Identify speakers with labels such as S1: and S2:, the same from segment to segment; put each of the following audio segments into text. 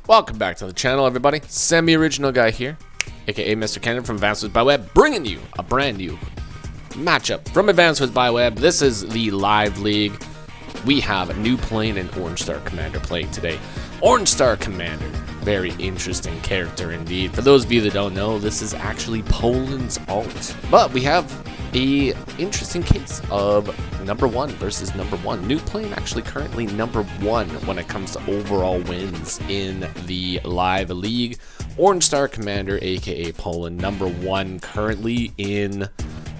S1: Welcome back to the channel, everybody. Semi-original guy here, aka Mr. Cannon from Advanced by Web, bringing you a brand new matchup from Advanced by Web. This is the live league. We have a new plane and Orange Star Commander playing today. Orange Star Commander, very interesting character indeed. For those of you that don't know, this is actually Poland's alt. But we have a interesting case of #1 versus #1. New plane actually currently #1 when it comes to overall wins in the live league. Orange Star Commander, aka Poland, #1 currently in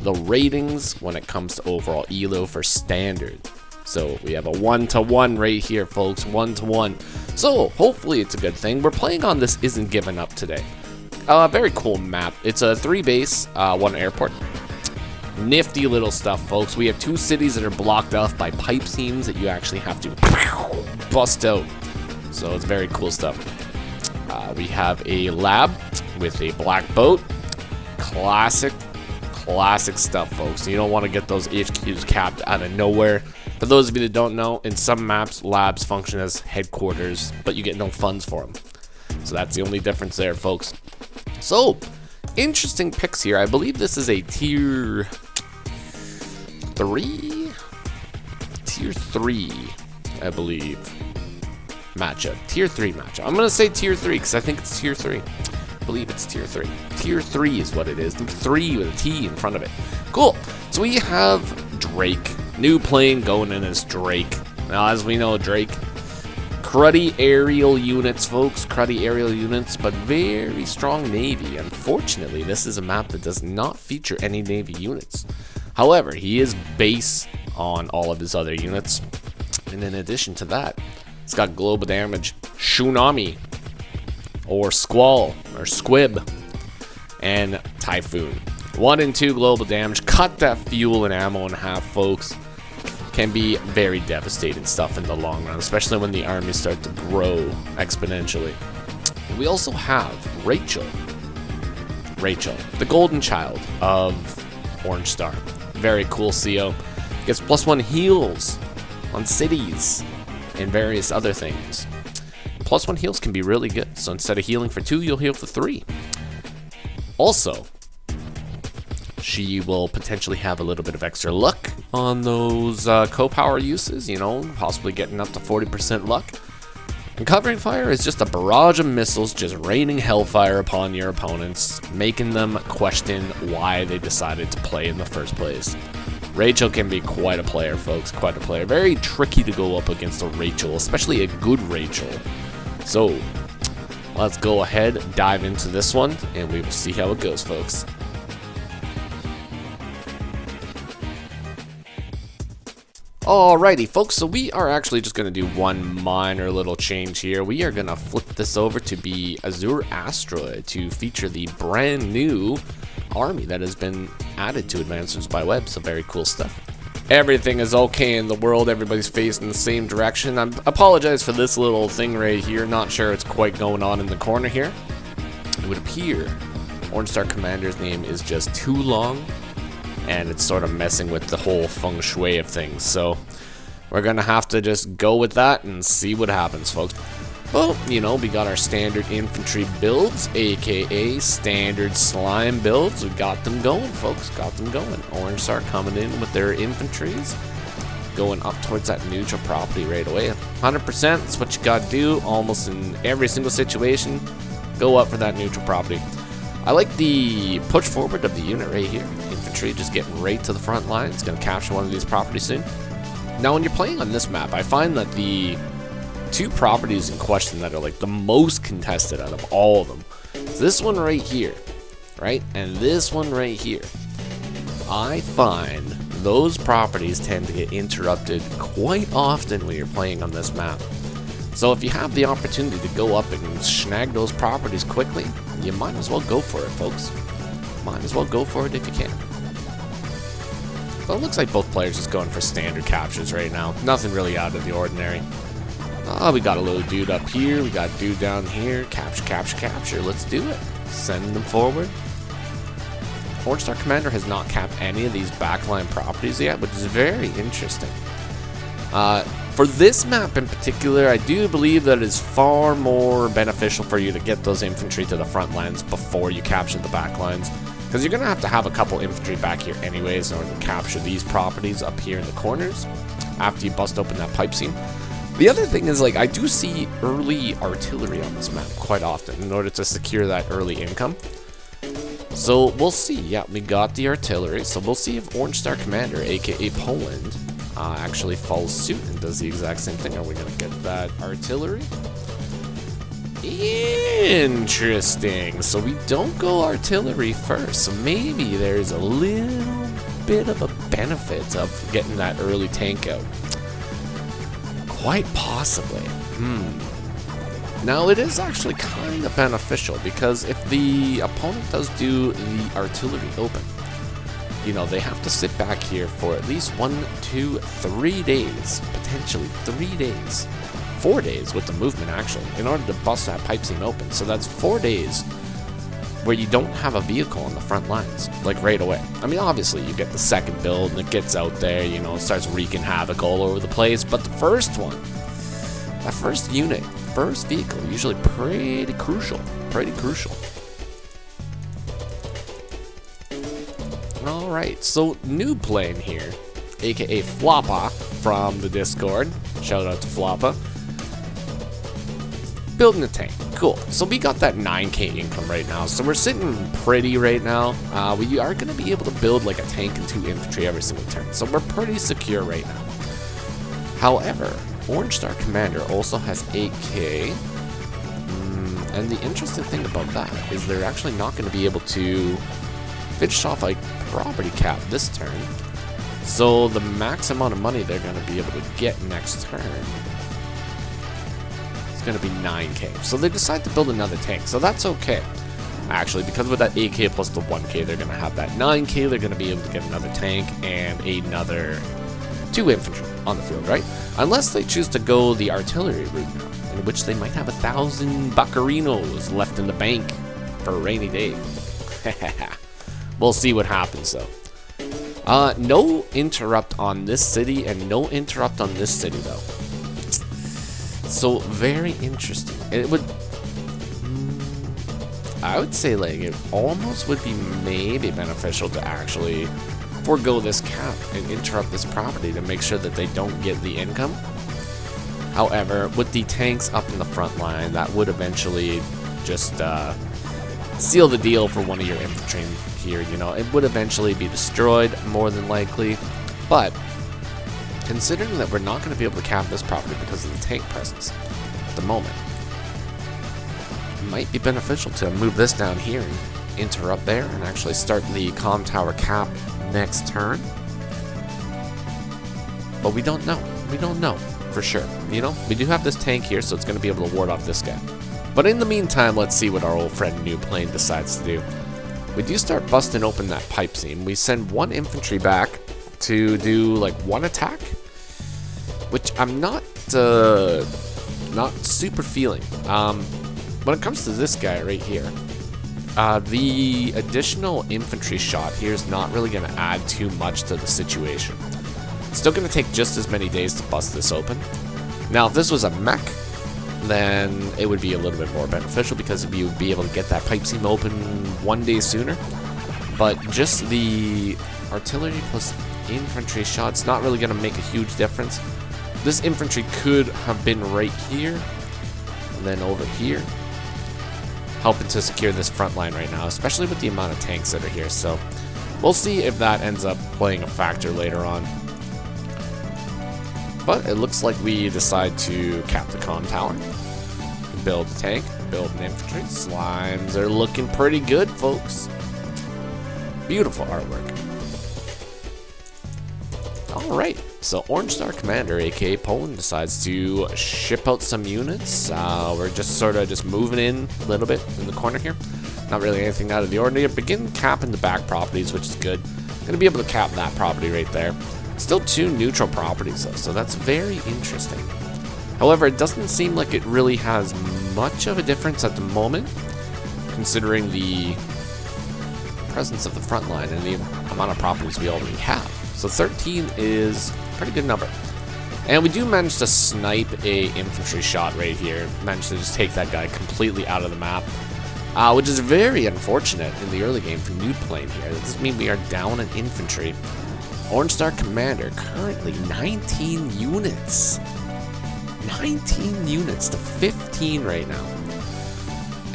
S1: the ratings when it comes to overall elo for standard. So we have a 1-to-1 right here, folks, 1-to-1. So hopefully it's a good thing. We're playing on This Isn't Given Up today. Very cool map. It's a 3 base, 1 airport. Nifty little stuff, folks. We have 2 cities that are blocked off by pipe seams that you actually have to bust out. So it's very cool stuff. We have a lab with a black boat. Classic stuff, folks. You don't want to get those HQs capped out of nowhere. For those of you that don't know, in some maps, labs function as headquarters, but you get no funds for them. So that's the only difference there, folks. So, interesting picks here. I believe this is a tier 3, I believe, matchup. Tier 3 matchup. I'm gonna say tier 3 because I think it's tier 3. I believe it's tier 3. Tier 3 is what it is. Number 3 with a T in front of it. Cool. So we have Drake. New plane going in as Drake. Now, as we know, Drake, cruddy aerial units, folks. Cruddy aerial units, but very strong Navy. Unfortunately, this is a map that does not feature any Navy units. However, he is base on all of his other units. And in addition to that, it's got global damage, Tsunami, or Squall, or Squib, and Typhoon. 1 and 2 global damage. Cut that fuel and ammo in half, folks. Can be very devastating stuff in the long run, especially when the armies start to grow exponentially. And we also have Rachel, the golden child of Orange Star. Very cool CO. Gets +1 heals on cities and various other things. +1 heals can be really good. So instead of healing for 2, you'll heal for 3. Also, she will potentially have a little bit of extra luck on those co-power uses, you know, possibly getting up to 40% luck. And covering fire is just a barrage of missiles just raining hellfire upon your opponents, making them question why they decided to play in the first place. Rachel can be quite a player, folks, quite a player. Very tricky to go up against a Rachel, especially a good Rachel. So, let's go ahead, dive into this one, and we will see how it goes, folks. Alrighty, folks, so we are actually just going to do one minor little change here. We are going to flip this over to be Azure Asteroid to feature the brand new army that has been added to Advanced by Web, so very cool stuff. Everything is okay in the world, everybody's facing the same direction. I apologize for this little thing right here, not sure it's quite going on in the corner here. It would appear Orange Star Commander's name is just too long, and it's sort of messing with the whole feng shui of things. So we're gonna have to just go with that and see what happens, folks. Well, you know, we got our standard infantry builds, aka standard slime builds. We got them going, folks, got them going. Orange Star coming in with their infantries, going up towards that neutral property right away. 100%, that's what you gotta do almost in every single situation. Go up for that neutral property. I like the push forward of the unit right here. Infantry just getting right to the front line. It's going to capture one of these properties soon. Now, when you're playing on this map, I find that the 2 properties in question that are like the most contested out of all of them is this one right here, right? And this one right here. I find those properties tend to get interrupted quite often when you're playing on this map. So if you have the opportunity to go up and snag those properties quickly, you might as well go for it, folks. Might as well go for it if you can. But it looks like both players just going for standard captures right now. Nothing really out of the ordinary. We got a little dude up here. We got a dude down here. Capture, capture, capture. Let's do it. Send them forward. Orange Star Commander has not capped any of these backline properties yet, which is very interesting. For this map in particular, I do believe that it is far more beneficial for you to get those infantry to the front lines before you capture the back lines. Because you're going to have a couple infantry back here anyways in order to capture these properties up here in the corners after you bust open that pipe seam. The other thing is, like, I do see early artillery on this map quite often in order to secure that early income. So we'll see. Yeah, we got the artillery. So we'll see if Orange Star Commander, aka Poland, actually follows suit and does the exact same thing. Are we going to get that artillery? Interesting. So we don't go artillery first. So maybe there's a little bit of a benefit of getting that early tank out. Quite possibly. Now, it is actually kind of beneficial because if the opponent does do the artillery open, you know, they have to sit back here for at least 1, 2, 3 days, potentially 3 days, 4 days with the movement actually, in order to bust that pipe seam open. So that's 4 days where you don't have a vehicle on the front lines, like right away. I mean, obviously you get the second build and it gets out there, you know, starts wreaking havoc all over the place, but the first one, that first unit, first vehicle, usually pretty crucial, Alright, so new playing here, aka Floppa from the Discord, shout out to Floppa. Building a tank, cool. So we got that 9k income right now, so we're sitting pretty right now. We are going to be able to build like a tank and 2 infantry every single turn, so we're pretty secure right now. However, Orange Star Commander also has 8k, and the interesting thing about that is they're actually not going to be able to finish off a property cap this turn, so the max amount of money they're going to be able to get next turn is going to be 9k. So they decide to build another tank, so that's okay. Actually, because with that 8k plus the 1k, they're going to have that 9k, they're going to be able to get another tank and another 2 infantry on the field, right? Unless they choose to go the artillery route now, in which they might have 1,000 buccarinos left in the bank for a rainy day. We'll see what happens though. No interrupt on this city and no interrupt on this city though. So very interesting. It would, I would say, like, it almost would be maybe beneficial to actually forego this cap and interrupt this property to make sure that they don't get the income. However, with the tanks up in the front line, that would eventually just seal the deal for one of your infantry here. You know, it would eventually be destroyed, more than likely. But considering that we're not going to be able to cap this property because of the tank presence at the moment, it might be beneficial to move this down here and interrupt there and actually start the comm tower cap next turn. But we don't know. We don't know for sure. You know, we do have this tank here, so it's going to be able to ward off this guy. But in the meantime, let's see what our old friend New Plane decides to do. We do start busting open that pipe seam. We send 1 infantry back to do like 1 attack, which I'm not super feeling. When it comes to this guy right here, the additional infantry shot here is not really going to add too much to the situation. It's still going to take just as many days to bust this open. Now, if this was a mech, then it would be a little bit more beneficial because we would be able to get that pipe seam open 1 day sooner. But just the artillery plus infantry shots not really going to make a huge difference. This infantry could have been right here and then over here, helping to secure this front line right now, especially with the amount of tanks that are here. So we'll see if that ends up playing a factor later on. But it looks like we decide to cap the comm tower, build a tank, build an infantry. Slimes are looking pretty good, folks. Beautiful artwork. Alright, so Orange Star Commander, aka Poland, decides to ship out some units. We're just sort of just moving in a little bit in the corner here. Not really anything out of the ordinary. Begin capping the back properties, which is good. Gonna be able to cap that property right there. Still 2 neutral properties though, so that's very interesting. However, it doesn't seem like it really has much of a difference at the moment, considering the presence of the front line and the amount of properties we already have. So 13 is a pretty good number. And we do manage to snipe a infantry shot right here. Managed to just take that guy completely out of the map. Which is very unfortunate in the early game for Nude Plane here. This means we are down an infantry. Orange Star Commander, currently 19 units. 19 units to 15 right now.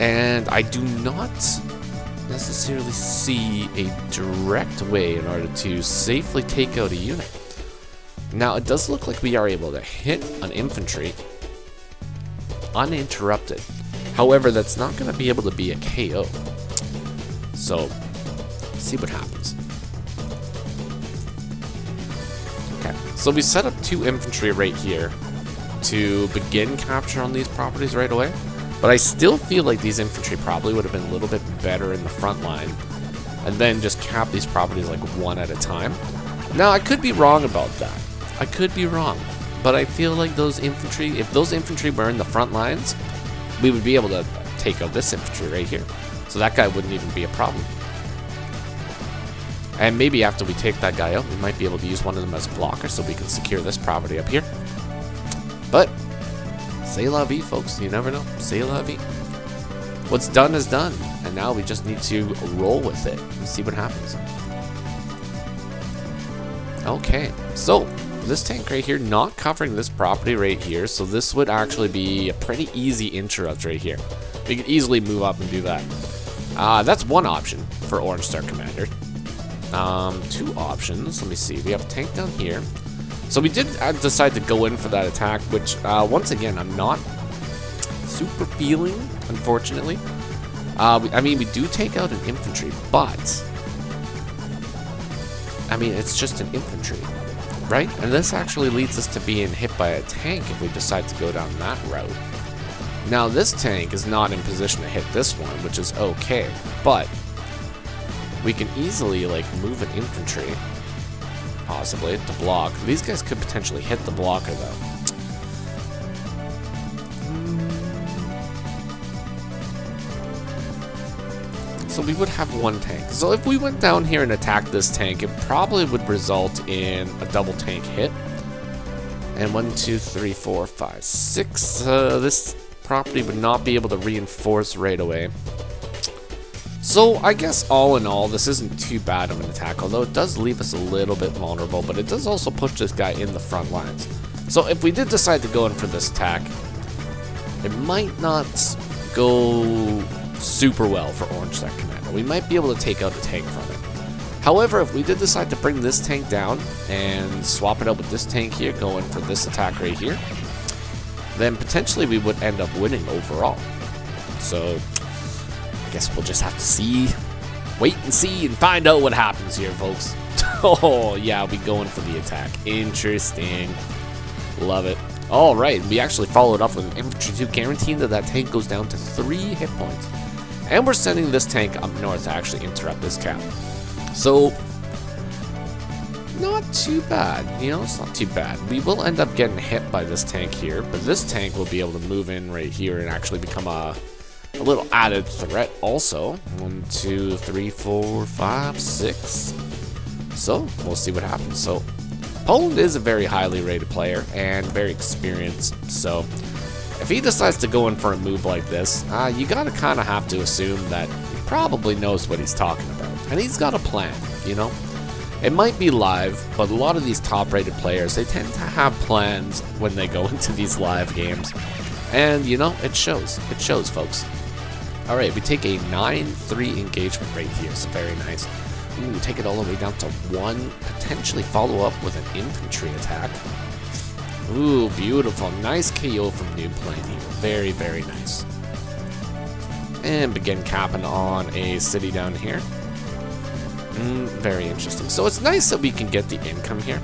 S1: And I do not necessarily see a direct way in order to safely take out a unit. Now, it does look like we are able to hit an infantry uninterrupted. However, that's not going to be able to be a KO. So, let's see what happens. Okay, so we set up 2 infantry right here to begin capture on these properties right away. But I still feel like these infantry probably would have been a little bit better in the front line. And then just cap these properties like one at a time. Now, I could be wrong about that. I could be wrong. But I feel like those infantry, if those infantry were in the front lines, we would be able to take out this infantry right here. So that guy wouldn't even be a problem. And maybe after we take that guy out, we might be able to use one of them as a blocker so we can secure this property up here. But, c'est la vie, folks. You never know. C'est la vie. What's done is done. And now we just need to roll with it and see what happens. Okay, so this tank right here not covering this property right here, so this would actually be a pretty easy interrupt right here. We could easily move up and do that. That's one option for Orange Star Commander. 2 options. Let me see. We have a tank down here. So we did decide to go in for that attack, which once again I'm not super feeling, unfortunately. I mean, we do take out an infantry, but I mean, it's just an infantry, right? And this actually leads us to being hit by a tank if we decide to go down that route. Now, this tank is not in position to hit this one, which is okay, but we can easily, like, move an infantry, possibly, to block. These guys could potentially hit the blocker, though. So we would have 1 tank. So if we went down here and attacked this tank, it probably would result in a double tank hit. And 1, 2, 3, 4, 5, 6. This property would not be able to reinforce right away. So I guess all in all, this isn't too bad of an attack, although it does leave us a little bit vulnerable, but it does also push this guy in the front lines. So if we did decide to go in for this attack, it might not go super well for Orange Star Commander. We might be able to take out a tank from it. However, if we did decide to bring this tank down and swap it out with this tank here, go in for this attack right here, then potentially we would end up winning overall. So I guess we'll just have to see, wait and see and find out what happens here, folks. Oh yeah, we going for the attack. Interesting. Love it. All right, we actually followed up with an infantry 2, guaranteeing that that tank goes down to 3 hit points. And we're sending this tank up north to actually interrupt this cap. So, not too bad. You know, it's not too bad. We will end up getting hit by this tank here, but this tank will be able to move in right here and actually become a little added threat also. 1, 2, 3, 4, 5, 6. So, we'll see what happens. So, Poland is a very highly rated player and very experienced, so if he decides to go in for a move like this, you gotta kind of have to assume that he probably knows what he's talking about. And he's got a plan, you know? It might be live, but a lot of these top-rated players, they tend to have plans when they go into these live games. And, you know, it shows. It shows, folks. Alright, we take a 9-3 engagement right here, so very nice. Ooh, take it all the way down to 1, potentially follow up with an infantry attack. Ooh, beautiful. Nice KO from Nude Plane here. Very, very nice. And begin capping on a city down here. Very interesting. So it's nice that we can get the income here.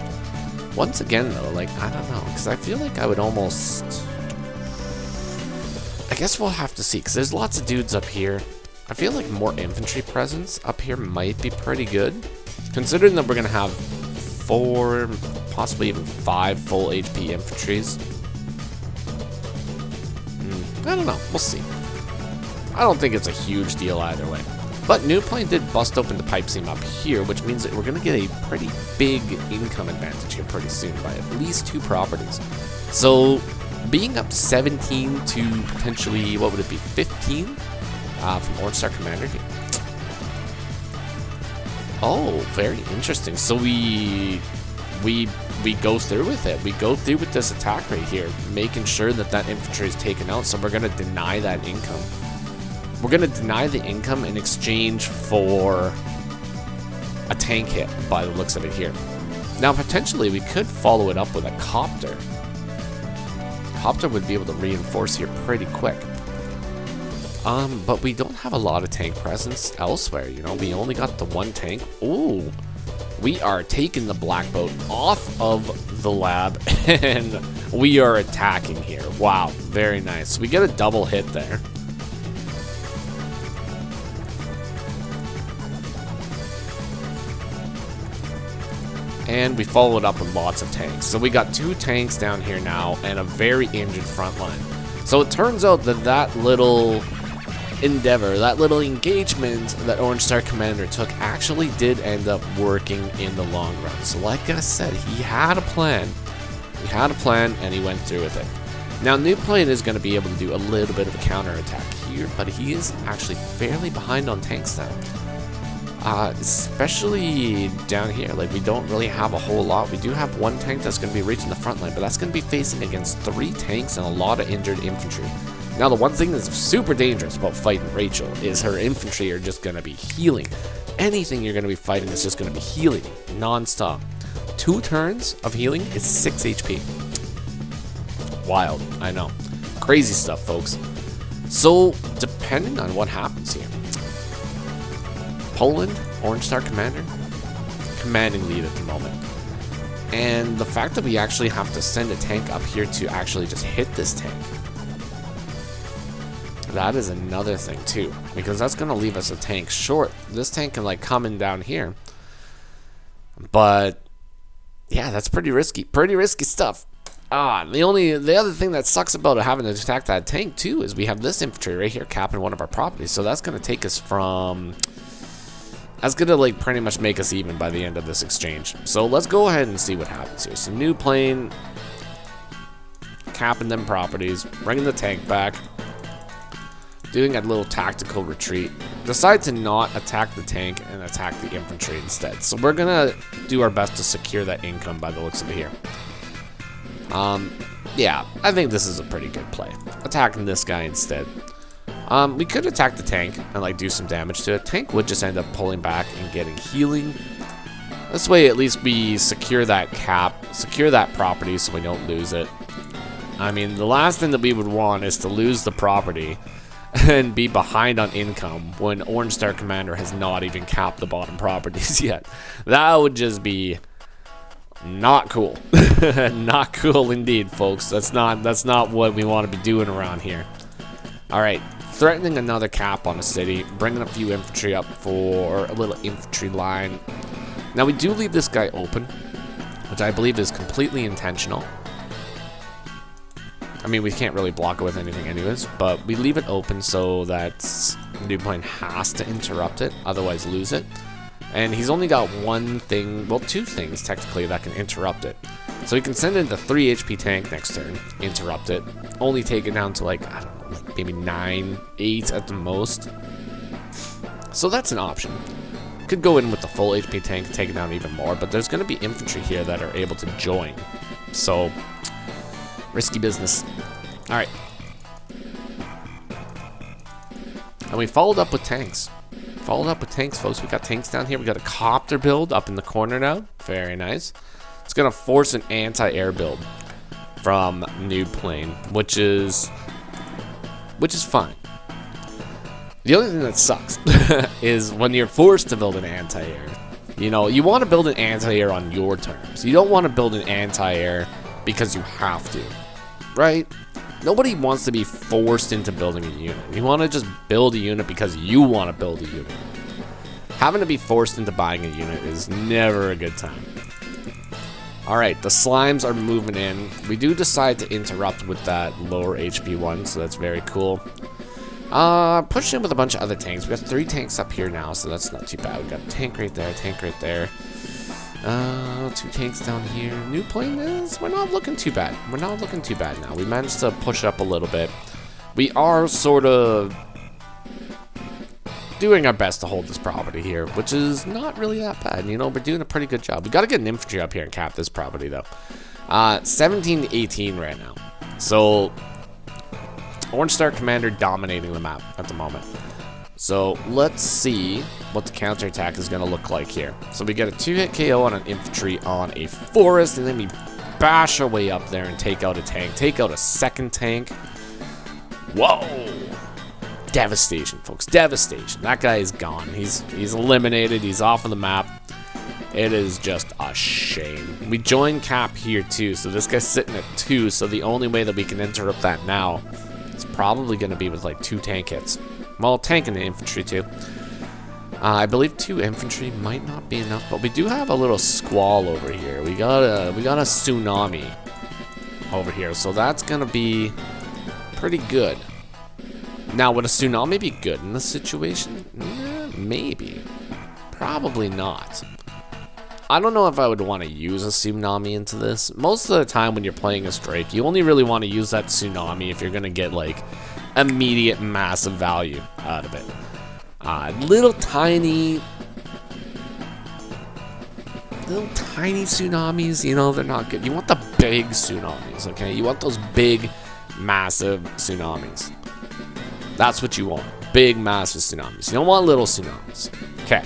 S1: Once again, though, like, I don't know, because I feel like I would almost... I guess we'll have to see, because there's lots of dudes up here. I feel like more infantry presence up here might be pretty good, considering that we're going to have 4, possibly even 5 full HP infantries. I don't know. We'll see. I don't think it's a huge deal either way. But New Plane did bust open the pipe seam up here, which means that we're going to get a pretty big income advantage here pretty soon by at least 2 properties. So being up 17 to potentially, what would it be, 15 from Orange Star Commander here. Oh, very interesting. So we go through with it. We go through with this attack right here, making sure that that infantry is taken out. So we're going to deny that income. We're going to deny the income in exchange for a tank hit by the looks of it here. Now, potentially, we could follow it up with a copter. Copter would be able to reinforce here pretty quick. But we don't have a lot of tank presence elsewhere, you know. We only got the 1 tank. Ooh. We are taking the black boat off of the lab, and we are attacking here. Wow, very nice. We get a double hit there. And we followed up with lots of tanks. So we got 2 tanks down here now and a very injured front line. So it turns out that that little endeavor, that little engagement that Orange Star Commander took actually did end up working in the long run. So like I said, he had a plan. He had a plan and he went through with it. Now New Plane is going to be able to do a little bit of a counterattack here, but he is actually fairly behind on tanks now. Especially down here, like we don't really have a whole lot. We do have 1 tank that's going to be reaching the front line, but that's going to be facing against 3 tanks and a lot of injured infantry. Now the one thing that's super dangerous about fighting Rachel is her infantry are just going to be healing. Anything you're going to be fighting is just going to be healing non-stop. 2 turns of healing is 6 HP. Wild, I know. Crazy stuff, folks. So depending on what happens here, Poland, Orange Star Commander, commanding lead at the moment. And the fact that we actually have to send a tank up here to actually just hit this tank, that is another thing too, because that's going to leave us a tank short. This tank can like come in down here, but yeah, that's pretty risky stuff. The other thing that sucks about having to attack that tank too is we have this infantry right here capping one of our properties, so that's going to take us from... That's gonna like pretty much make us even by the end of this exchange. So let's go ahead and see what happens here. So New Plane, capping them properties, bringing the tank back, doing a little tactical retreat. Decide to not attack the tank and attack the infantry instead. So we're gonna do our best to secure that income by the looks of it here. Yeah, I think this is a pretty good play. Attacking this guy instead. We could attack the tank and like do some damage to it. Tank would just end up pulling back and getting healing. This way at least we secure that cap, secure that property so we don't lose it. I mean, the last thing that we would want is to lose the property and be behind on income when Orange Star Commander has not even capped the bottom properties yet. That would just be not cool. Not cool indeed, folks. That's not what we want to be doing around here. All right. Threatening another cap on a city, bringing a few infantry up for a little infantry line. Now we do leave this guy open, which I believe is completely intentional. I mean, we can't really block it with anything anyways, but we leave it open so that New Plane has to interrupt it, otherwise lose it. And he's only got 1 thing, well 2 things technically that can interrupt it. So he can send in the 3 HP tank next turn, interrupt it, only take it down to like, I don't know, like maybe 9, 8 at the most. So that's an option. Could go in with the full HP tank, take it down even more, but there's going to be infantry here that are able to join. So, risky business. Alright. And we followed up with tanks. Folks. We got tanks down here. We got a copter build up in the corner now. Very nice. It's going to force an anti-air build from New Plane, which is fine. The only thing that sucks is when you're forced to build an anti-air. You know, you want to build an anti-air on your terms. You don't want to build an anti-air because you have to, right? Nobody wants to be forced into building a unit. You want to just build a unit because you want to build a unit. Having to be forced into buying a unit is never a good time. Alright, the slimes are moving in. We do decide to interrupt with that lower HP one, so that's very cool. Push in with a bunch of other tanks. We got 3 tanks up here now, so that's not too bad. We got a tank right there, tank right there. 2 tanks down here. New plane is, we're not looking too bad. We're not looking too bad now. We managed to push up a little bit. We are sort of doing our best to hold this property here, which is not really that bad. You know, we're doing a pretty good job. We got to get an infantry up here and cap this property, though. 17 to 18 right now. So, Orange Star Commander dominating the map at the moment. So, let's see what the counterattack is going to look like here. So, we get a 2-hit KO on an infantry on a forest, and then we bash our way up there and take out a tank. Take out a second tank. Whoa! Devastation, folks. Devastation. That guy is gone. He's eliminated. He's off of the map. It is just a shame. We join cap here, too. So, this guy's sitting at 2. So, the only way that we can interrupt that now is probably going to be with, like, 2 tank hits. Well, tank and infantry too. I believe 2 infantry might not be enough, but we do have a little squall over here. We got a tsunami over here, so that's gonna be pretty good. Now, would a tsunami be good in this situation? Maybe. Probably not. I don't know if I would want to use a tsunami into this. Most of the time when you're playing a strike, you only really want to use that tsunami if you're gonna get like immediate massive value out of it. Little tiny tsunamis, you know, they're not good. You want the big tsunamis, okay? You want those big, massive tsunamis. That's what you want. Big, massive tsunamis. You don't want little tsunamis. Okay,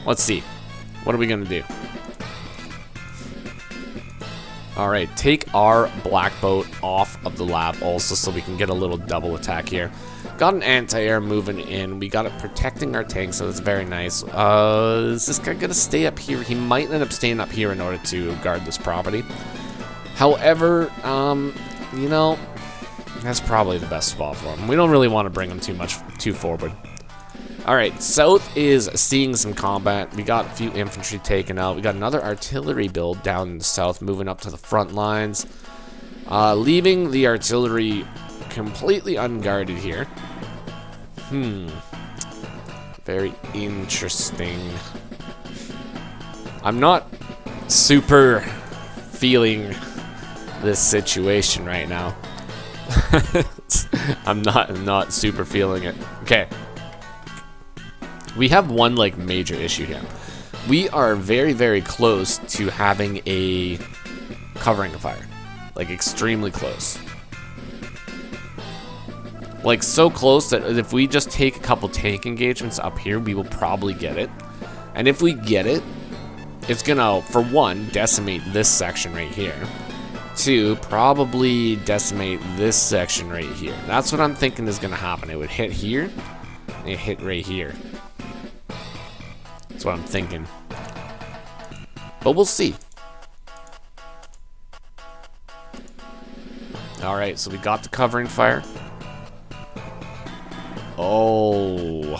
S1: let's see. What are we gonna do? Alright, take our black boat off of the lab also so we can get a little double attack here. Got an anti-air moving in. We got it protecting our tank, so that's very nice. Is this guy gonna stay up here? He might end up staying up here in order to guard this property. However, you know, that's probably the best spot for him. We don't really want to bring him too forward. Alright, south is seeing some combat. We got a few infantry taken out. We got another artillery build down in the south, moving up to the front lines. Leaving the artillery completely unguarded here. Very interesting. I'm not super feeling this situation right now. I'm not super feeling it. Okay. We have one like major issue here. We are very, very close to having a covering fire. Like extremely close. Like so close that if we just take a couple tank engagements up here, we will probably get it. And if we get it, it's gonna, for one, decimate this section right here. 2, probably decimate this section right here. That's what I'm thinking is gonna happen. It would hit here, and it hit right here. That's what I'm thinking. But we'll see. Alright, so we got the covering fire. Oh,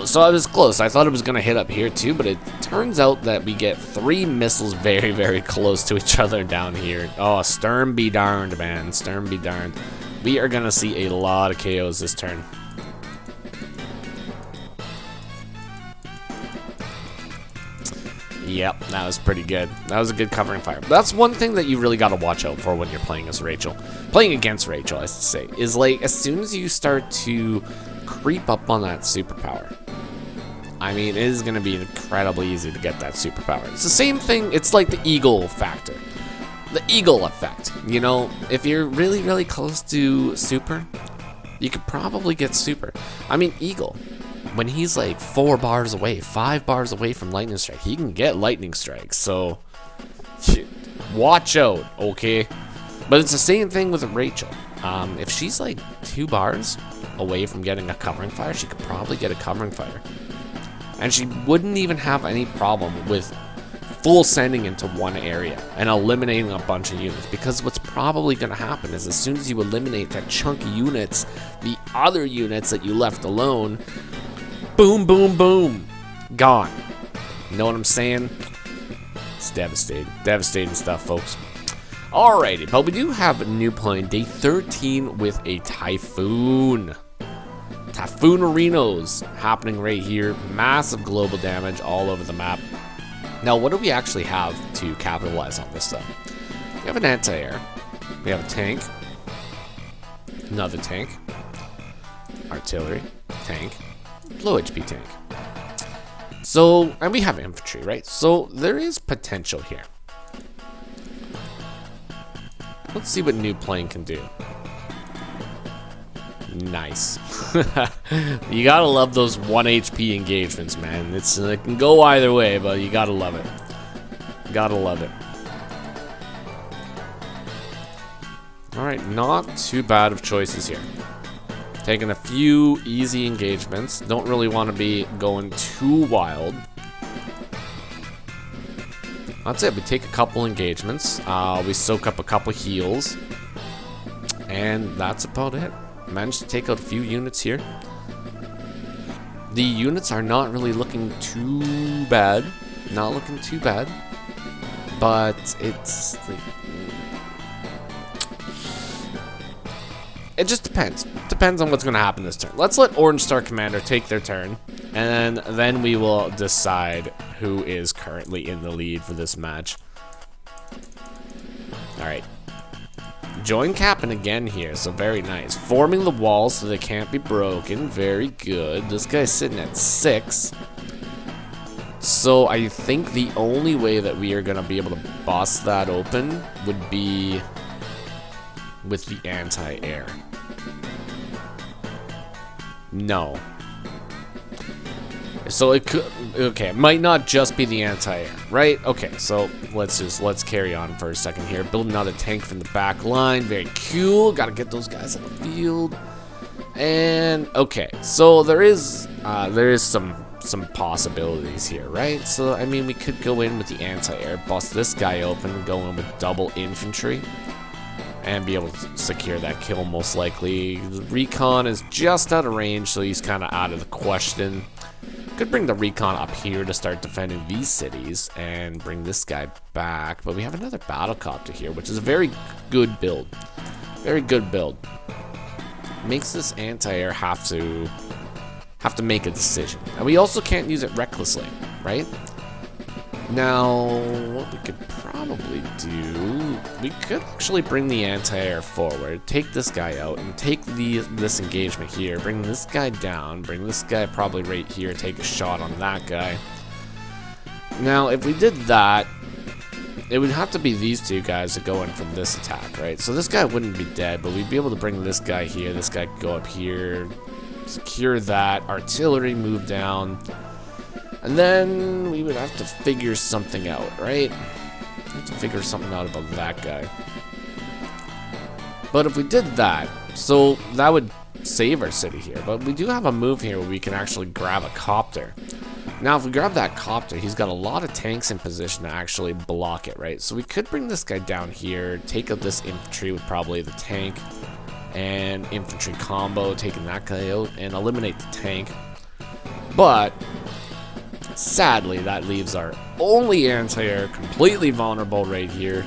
S1: so I was close. I thought it was going to hit up here too, but it turns out that we get 3 missiles very, very close to each other down here. Oh, Stern be darned, man. Stern be darned. We are going to see a lot of KOs this turn. Yep, that was pretty good. That was a good covering fire. That's one thing that you really got to watch out for when you're playing as Rachel. Playing against Rachel, I should say, is like as soon as you start to creep up on that superpower, I mean, it is going to be incredibly easy to get that superpower. It's the same thing. It's like the eagle factor. The eagle effect. You know, if you're really, really close to super, you could probably get super. I mean, eagle. When he's like 4 bars away, 5 bars away from lightning strike, he can get lightning strikes. So, watch out, okay? But it's the same thing with Rachel. If she's like 2 bars away from getting a covering fire, she could probably get a covering fire. And she wouldn't even have any problem with full sending into one area and eliminating a bunch of units. Because what's probably going to happen is as soon as you eliminate that chunk of units, the other units that you left alone, boom, boom, boom, gone. You know what I'm saying? It's devastating. Devastating stuff, folks. Alrighty, but we do have a new plane, day 13 with a Typhoon. Typhoonerinos happening right here. Massive global damage all over the map. Now, what do we actually have to capitalize on this, though? We have an anti-air. We have a tank. Another tank. Artillery. Tank. Low HP tank. So, and we have infantry, right? So, there is potential here. Let's see what new plane can do. Nice. You gotta love those 1 HP engagements, man. It can go either way, but you gotta love it. Gotta love it. Alright, not too bad of choices here. Taking a few easy engagements. Don't really want to be going too wild. That's it. We take a couple engagements. We soak up a couple heals. And that's about it. Managed to take out a few units here. The units are not really looking too bad. Not looking too bad. But it's like, it just depends. Depends on what's going to happen this turn. Let's let Orange Star Commander take their turn. And then we will decide who is currently in the lead for this match. Alright. Join Captain again here, so very nice. Forming the walls so they can't be broken. Very good. This guy's sitting at 6. So I think the only way that we are going to be able to bust that open would be with the anti-air. No. So it could, okay, it might not just be the anti-air, right? Okay, so let's carry on for a second here. Build another tank from the back line. Very cool. Gotta get those guys on the field. And okay, so there is some possibilities here, right? So I mean, we could go in with the anti-air, bust this guy open, go in with double infantry, and be able to secure that kill most likely. The recon is just out of range, so he's kind of out of the question. Could bring the recon up here to start defending these cities and bring this guy back. But we have another battlecopter here, which is a very good build. Very good build. Makes this anti-air have to make a decision. And we also can't use it recklessly, right? Now, what we could probably do, we could actually bring the anti-air forward, take this guy out, and take this engagement here, bring this guy down, bring this guy probably right here, take a shot on that guy. Now, if we did that, it would have to be these two guys that go in from this attack, right? So this guy wouldn't be dead, but we'd be able to bring this guy here, this guy could go up here, secure that, artillery move down. And then we would have to figure something out, right? We have to figure something out about that guy. But if we did that, so that would save our city here. But we do have a move here where we can actually grab a copter. Now, if we grab that copter, he's got a lot of tanks in position to actually block it, right? So we could bring this guy down here, take out this infantry with probably the tank, and infantry combo, taking that guy out, and eliminate the tank. But sadly, that leaves our only anti-air completely vulnerable right here,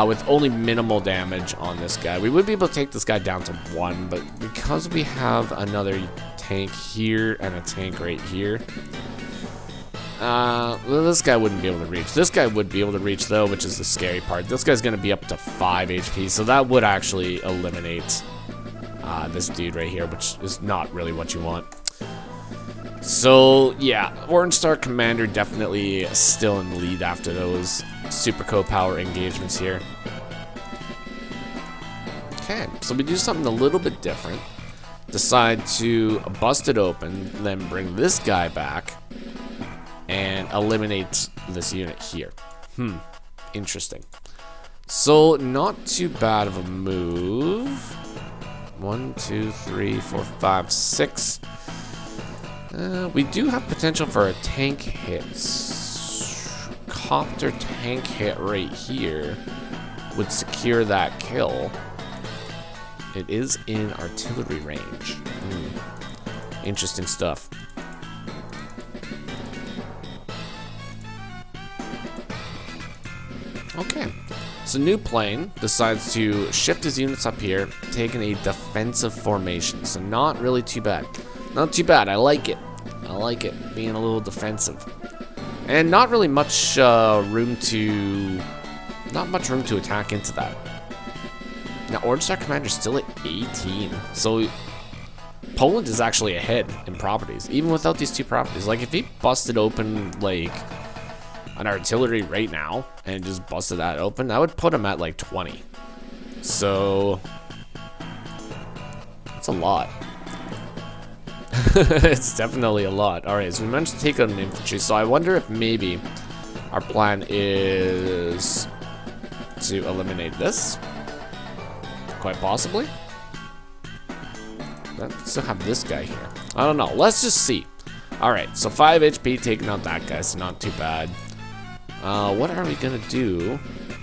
S1: with only minimal damage on this guy. We would be able to take this guy down to 1, but because we have another tank here and a tank right here, well, this guy wouldn't be able to reach. This guy would be able to reach, though, which is the scary part. This guy's going to be up to 5 HP, so that would actually eliminate this dude right here, which is not really what you want. So, yeah, Orange Star Commander definitely still in the lead after those Super Co-Power engagements here. Okay, so we do something a little bit different. Decide to bust it open, then bring this guy back, and eliminate this unit here. Interesting. So, not too bad of a move. 1, 2, 3, 4, 5, 6. We do have potential for a tank hit. Copter tank hit right here would secure that kill. It is in artillery range. Interesting stuff. Okay. So New Plane decides to shift his units up here, taking a defensive formation. So not really too bad. Not too bad. I like it. I like it being a little defensive. And not really much room to attack into that. Now Orange Star Commander's still at 18. So Poland is actually ahead in properties, even without these two properties. Like if he busted open like an artillery right now and just busted that open, that would put him at like 20. So it's a lot. It's definitely a lot. Alright, so we managed to take out an infantry, so I wonder if maybe our plan is to eliminate this. Quite possibly. Let's still have this guy here. I don't know. Let's just see. Alright, so 5 HP taking out that guy, so not too bad. What are we gonna do?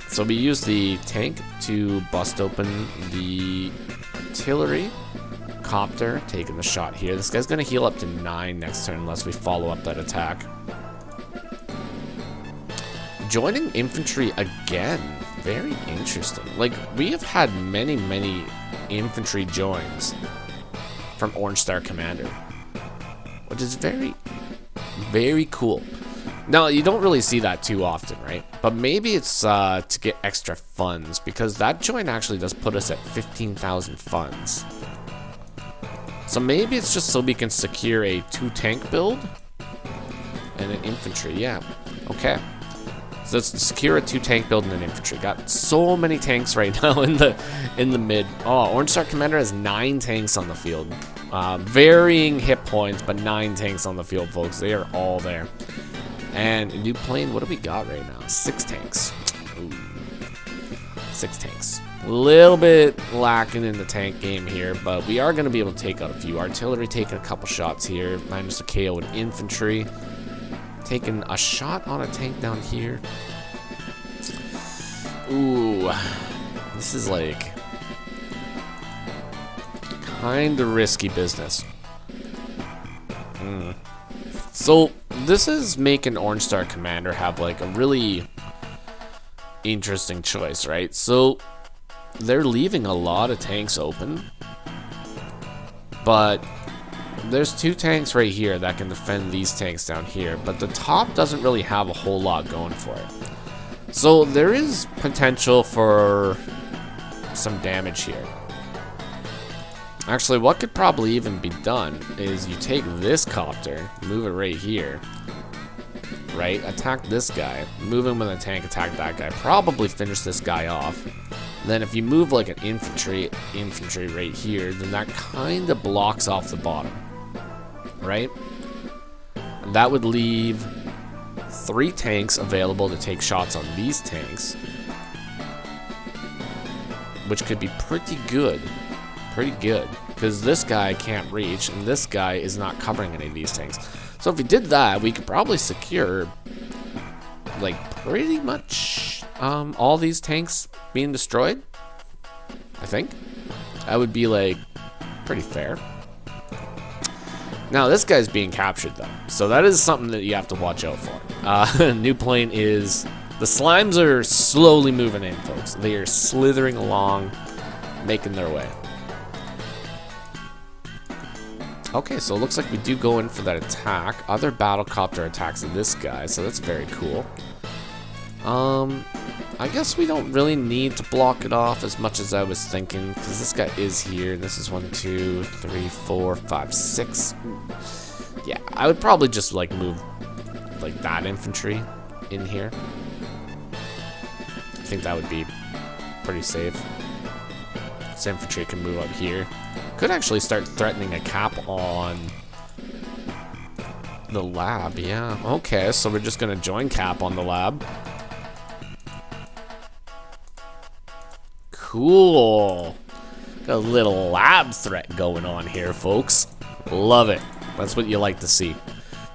S1: So we use the tank to bust open the artillery. Copter taking the shot here. This guy's gonna heal up to 9 next turn unless we follow up that attack. Joining infantry again. Very interesting. Like, we have had many infantry joins from Orange Star Commander, which is very cool. Now, you don't really see that too often, right? But maybe it's to get extra funds, because that join actually does put us at 15,000 funds. So maybe it's just so we can secure a 2-tank build and an infantry. Yeah, okay. So let's secure a 2-tank build and an infantry. Got so many tanks right now in the mid. Oh, Orange Star Commander has 9 tanks on the field. Varying hit points, but 9 tanks on the field, folks. They are all there. And New Plane, what do we got right now? 6 tanks. Ooh. 6 tanks. A little bit lacking in the tank game here, but we are going to be able to take out a few. Artillery taking a couple shots here. Managed to KO an infantry. Taking a shot on a tank down here. Ooh. This is like kind of risky business. So this is making Orange Star Commander have like a really interesting choice, right? So they're leaving a lot of tanks open, but there's 2 tanks right here that can defend these tanks down here, but the top doesn't really have a whole lot going for it. So there is potential for some damage here. Actually, what could probably even be done is you take this copter, move it right here, right? Attack this guy, move him with a tank, attack that guy, probably finish this guy off. Then if you move like an infantry right here, then that kind of blocks off the bottom, right? And that would leave 3 tanks available to take shots on these tanks, which could be pretty good. Pretty good, because this guy can't reach, and this guy is not covering any of these tanks. So if we did that, we could probably secure, like, pretty much all these tanks being destroyed, I think. That would be, like, pretty fair. Now, this guy's being captured, though, so that is something that you have to watch out for. New Plane is... The slimes are slowly moving in, folks. They are slithering along, making their way. Okay, so it looks like we do go in for that attack. Other battlecopter attacks this guy, so that's very cool. I guess we don't really need to block it off as much as I was thinking, because this guy is here. This is 1, 2, 3, 4, 5, 6. Yeah, I would probably just like move like that infantry in here. I think that would be pretty safe. This infantry can move up here. Could actually start threatening a cap on the lab, yeah. Okay, so we're just gonna join cap on the lab. Cool. Got a little lab threat going on here, folks. Love it. That's what you like to see.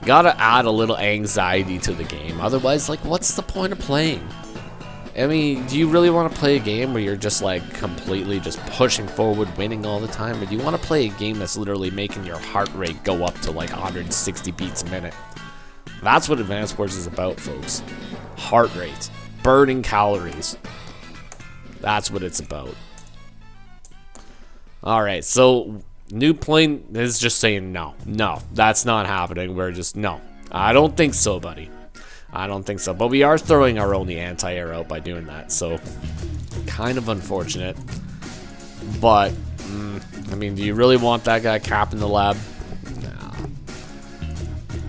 S1: Gotta add a little anxiety to the game. Otherwise, like, what's the point of playing? I mean, do you really want to play a game where you're just like completely just pushing forward, winning all the time? Or do you want to play a game that's literally making your heart rate go up to like 160 beats a minute? That's what Advanced Wars is about, folks. Heart rate, burning calories. That's what it's about. Alright, so new plane is just saying no. No, that's not happening. We're just, no. I don't think so, buddy. I don't think so. But we are throwing our only anti-air out by doing that, so kind of unfortunate. But, I mean, do you really want that guy capping the lab? Nah.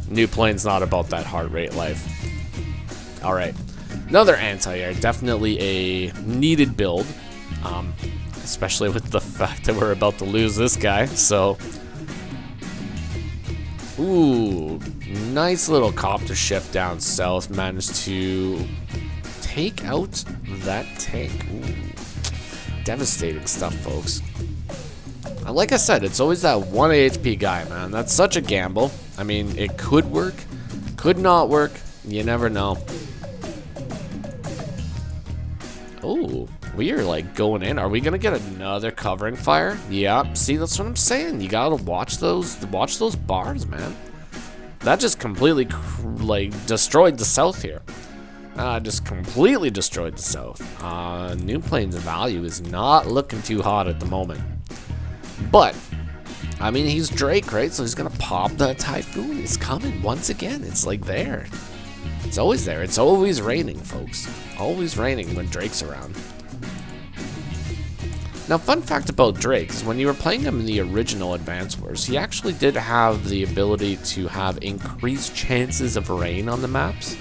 S1: New plane's not about that heart rate life. Alright. Another anti-air. Definitely a needed build. Especially with the fact that we're about to lose this guy, so. Ooh. Nice little copter shift down south. Managed to take out that tank. Ooh. Devastating stuff, folks. Like I said, it's always that 1 HP guy, man. That's such a gamble. I mean, it could work, could not work. You never know. Oh, we are like going in. Are we gonna get another covering fire? Yeah. See, that's what I'm saying. You gotta watch those bars, man. That just completely like destroyed the south here. Just completely destroyed the south. New plane's value is not looking too hot at the moment. But, I mean, he's Drake, right? So he's gonna pop the Typhoon. It's coming once again. It's like there. It's always there. It's always raining, folks. Always raining when Drake's around. Now, fun fact about Drake is when you were playing him in the original Advance Wars, he actually did have the ability to have increased chances of rain on the maps,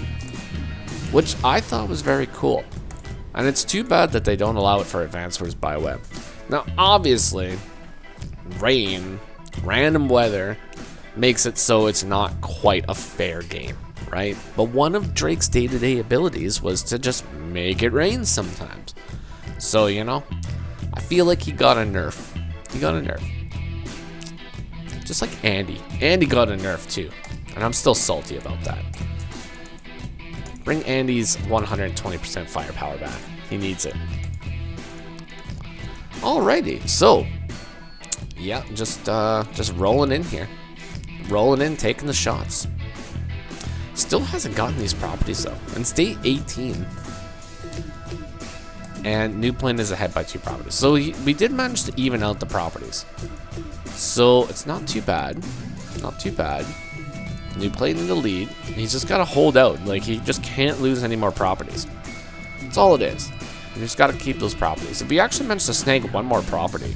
S1: which I thought was very cool. And it's too bad that they don't allow it for Advance Wars Bioweb. Now, obviously, rain, random weather, makes it so it's not quite a fair game, right? But one of Drake's day-to-day abilities was to just make it rain sometimes. So, you know, I feel like he got a nerf. He got a nerf. Just like Andy. Andy got a nerf too. And I'm still salty about that. Bring Andy's 120% firepower back. He needs it. Alrighty, so yeah, just rolling in here. Rolling in, taking the shots. Still hasn't gotten these properties though. And state 18. And new plane is ahead by 2 properties. So we did manage to even out the properties. So it's not too bad. Not too bad. New plane in the lead. He's just got to hold out. Like, he just can't lose any more properties. That's all it is. You just got to keep those properties. If we actually manage to snag one more property,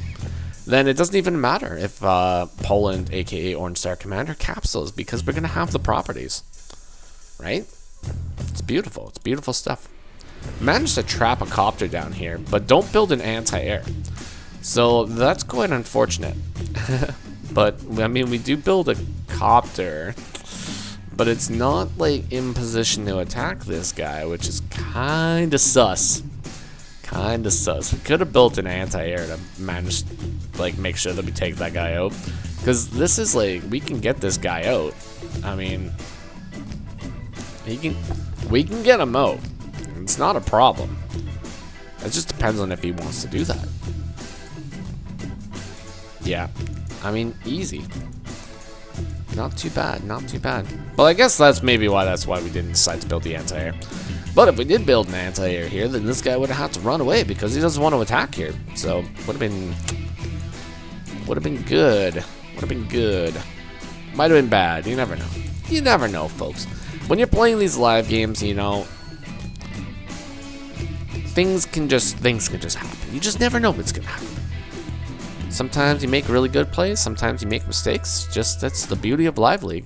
S1: then it doesn't even matter if Poland, aka Orange Star Commander, caps those, because we're going to have the properties. Right? It's beautiful. It's beautiful stuff. Managed to trap a copter down here, but don't build an anti-air. So that's quite unfortunate. But, I mean, we do build a copter, but it's not, like, in position to attack this guy, which is kind of sus. Kind of sus. We could have built an anti-air to manage, like, make sure that we take that guy out. Because this is, like, we can get this guy out. I mean, we can get him out. It's not a problem. It just depends on if he wants to do that. Yeah. I mean, easy. Not too bad, not too bad. Well, I guess that's maybe why we didn't decide to build the anti-air. But if we did build an anti-air here, then this guy would have had to run away because he doesn't want to attack here. So, would have been good. Would have been good. Might have been bad. You never know. You never know, folks. When you're playing these live games, you know, things can just happen. You just never know what's gonna happen. Sometimes you make really good plays, sometimes you make mistakes. Just, that's the beauty of Live League.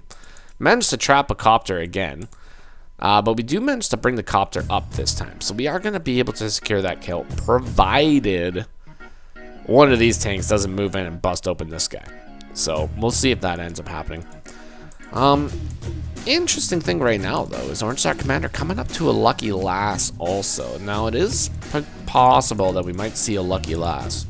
S1: Managed to trap a copter again, but we do manage to bring the copter up this time. So we are going to be able to secure that kill, provided one of these tanks doesn't move in and bust open this guy. So we'll see if that ends up happening. Interesting thing right now, though, is Orange Star Commander coming up to a Lucky Lass also. Now, it is possible that we might see a Lucky Lass.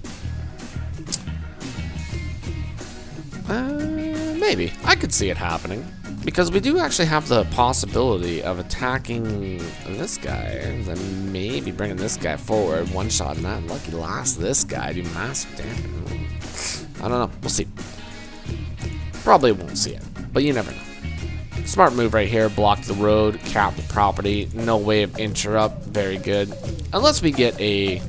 S1: Maybe. I could see it happening. Because we do actually have the possibility of attacking this guy. And then maybe bringing this guy forward. One-shotting that Lucky Lass this guy. Do massive damage. I don't know. We'll see. Probably won't see it. But you never know. Smart move right here. Block the road. Cap the property. No way of interrupt. Very good. Unless we get a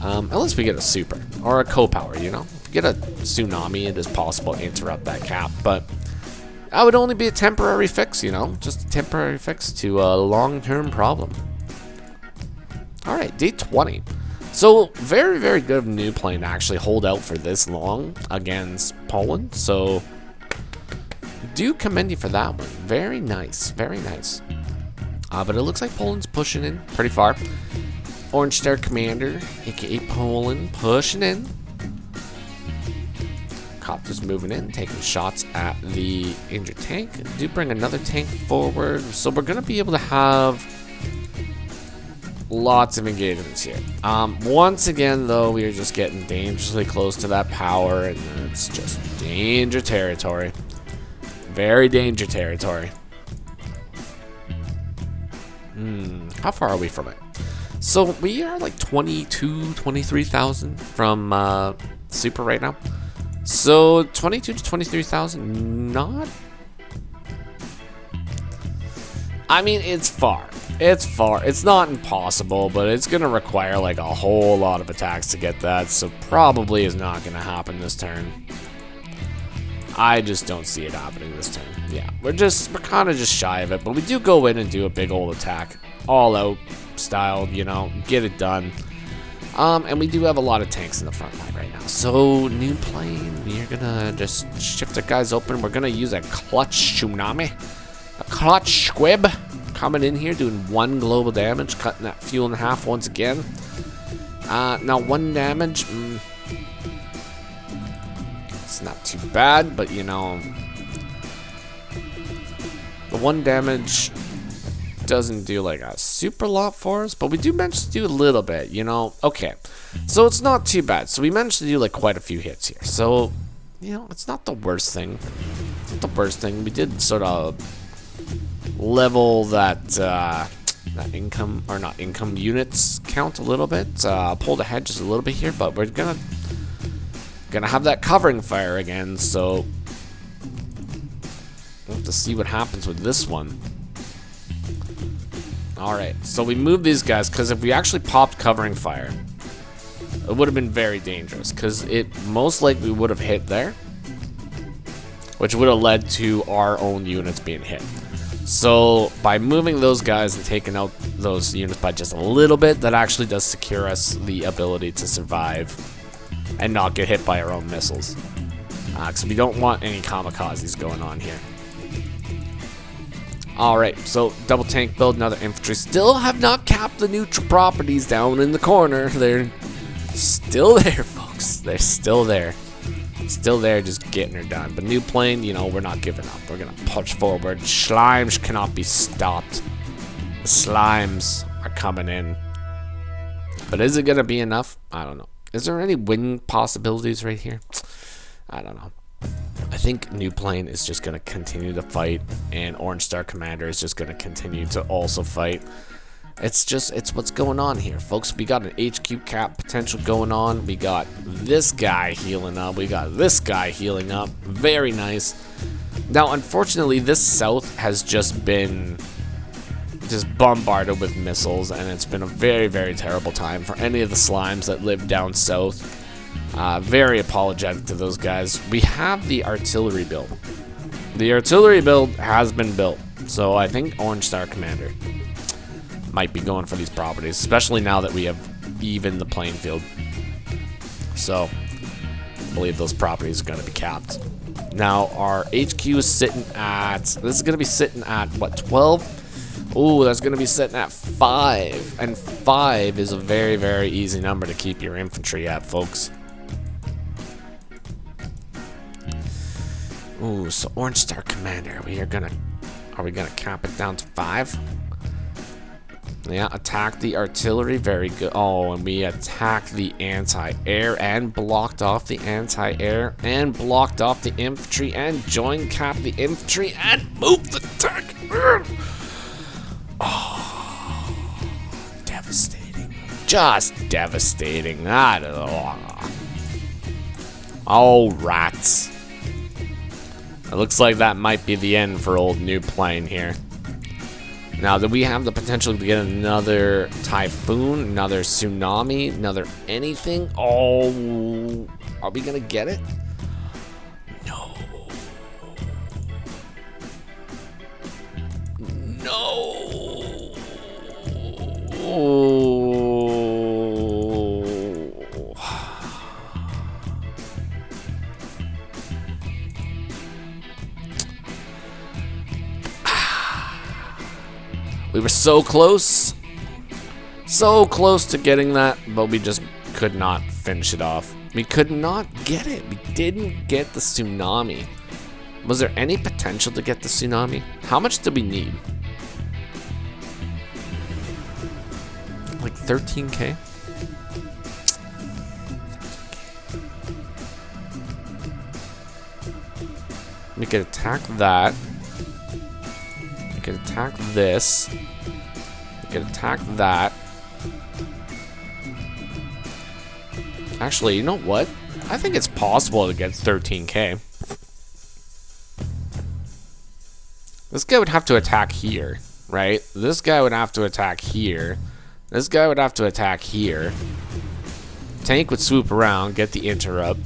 S1: Unless we get a super or a co-power, you know? If we get a tsunami, it is possible to interrupt that cap, but that would only be a temporary fix, you know? Just a temporary fix to a long-term problem. Alright, day 20. So, very, very good of New Plane to actually hold out for this long against Poland, so do commend you for that one. Very nice, very nice. But it looks like Poland's pushing in pretty far. Orange Star Commander, aka Poland, pushing in. Copter's moving in, taking shots at the injured tank. Do bring another tank forward, so we're going to be able to have lots of engagements here. Once again, though, we are just getting dangerously close to that power, and it's just danger territory. Very danger territory. How far are we from it? So we are like 23,000 from Super right now. So 22 to 23,000, not... I mean, it's far. It's far. It's not impossible, but it's going to require like a whole lot of attacks to get that. So probably is not going to happen this turn. I just don't see it happening this turn. Yeah, we're kind of just shy of it, but we do go in and do a big old attack. All out style, you know, get it done. And we do have a lot of tanks in the front line right now. So, New Plane, we are gonna just shift our guys open. We're gonna use a clutch tsunami. A clutch squib coming in here, doing 1 global damage, cutting that fuel in half once again. Now 1 damage, it's not too bad, but you know, the 1 damage doesn't do like a super lot for us, but we do manage to do a little bit, you know. Okay, so it's not too bad. So we managed to do like quite a few hits here, so you know, it's not the worst thing. It's not the worst thing. We did sort of level that that income, or not income, units count a little bit. Pulled ahead just a little bit here, but we're gonna have that covering fire again, so we'll have to see what happens with this one. Alright, so we moved these guys, because if we actually popped covering fire, it would have been very dangerous, because it most likely would have hit there, which would have led to our own units being hit. So by moving those guys and taking out those units by just a little bit, that actually does secure us the ability to survive and not get hit by our own missiles, because we don't want any kamikazes going on here. Alright, so double tank build, another infantry. Still have not capped the neutral properties down in the corner. They're still there, folks. They're still there. Still there, just getting her done. But New Plane, you know, we're not giving up. We're going to push forward. Slimes cannot be stopped. The slimes are coming in. But is it going to be enough? I don't know. Is there any win possibilities right here? I don't know. I think New Plane is just going to continue to fight, and Orange Star Commander is just going to continue to also fight. It's what's going on here, folks. We got an HQ cap potential going on. We got this guy healing up. We got this guy healing up. Very nice. Now, unfortunately, this south has just been bombarded with missiles, and it's been a very, very terrible time for any of the slimes that live down south. Very apologetic to those guys. We have the artillery build. The artillery build has been built, so I think Orange Star Commander might be going for these properties, especially now that we have evened the playing field. So I believe those properties are going to be capped. Now our HQ is sitting at, this is going to be sitting at what, 12? Oh, that's going to be sitting at 5, and 5 is a very, very easy number to keep your infantry at, folks. Ooh, so Orange Star Commander, are we gonna cap it down to 5? Yeah, attack the artillery, very good. Oh, and we attacked the anti-air and blocked off the anti-air and blocked off the infantry and join cap the infantry and move the tank. Oh, devastating. Just devastating. I don't know. Oh, rats. It looks like that might be the end for old New Plane here. Now, that we have the potential to get another typhoon, another tsunami, another anything. Oh, are we gonna get it? No. No. We were so close to getting that, but we just could not finish it off. We could not get it. We didn't get the tsunami. Was there any potential to get the tsunami? How much did we need? Like 13K? We could attack that. We could attack this. We could attack that. Actually, you know what? I think it's possible to get 13K. This guy would have to attack here, right? This guy would have to attack here. This guy would have to attack here. Tank would swoop around, get the interrupt.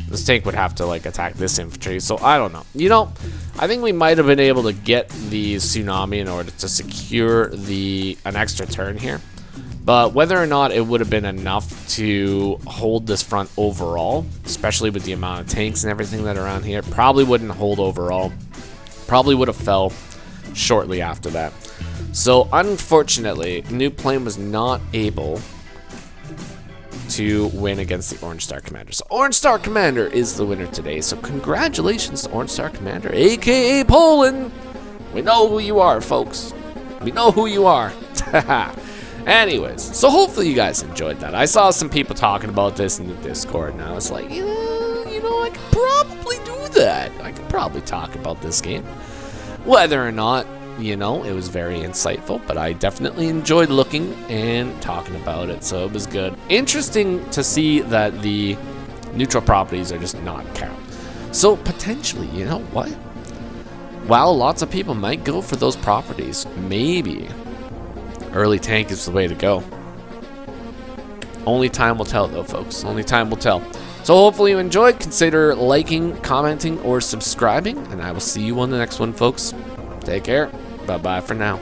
S1: This tank would have to like attack this infantry, so I don't know. You know, I think we might have been able to get the tsunami in order to secure an extra turn here. But whether or not it would have been enough to hold this front overall, especially with the amount of tanks and everything that are around here, probably wouldn't hold overall. Probably would have fell shortly after that. So unfortunately, New Plane was not able to win against the Orange Star Commander. So Orange Star Commander is the winner today. So congratulations to Orange Star Commander, aka Poland. We know who you are, folks. We know who you are. Anyways, so hopefully you guys enjoyed that. I saw some people talking about this in the Discord, and I was like, you know, I could probably do that. I could probably talk about this game. Whether or not, you know, it was very insightful, but I definitely enjoyed looking and talking about it, so it was good. Interesting to see that the neutral properties are just not count. So potentially, you know what? While lots of people might go for those properties, maybe early tank is the way to go. Only time will tell, though, folks. Only time will tell. So hopefully you enjoyed. Consider liking, commenting, or subscribing, and I will see you on the next one, folks. Take care. Bye-bye for now.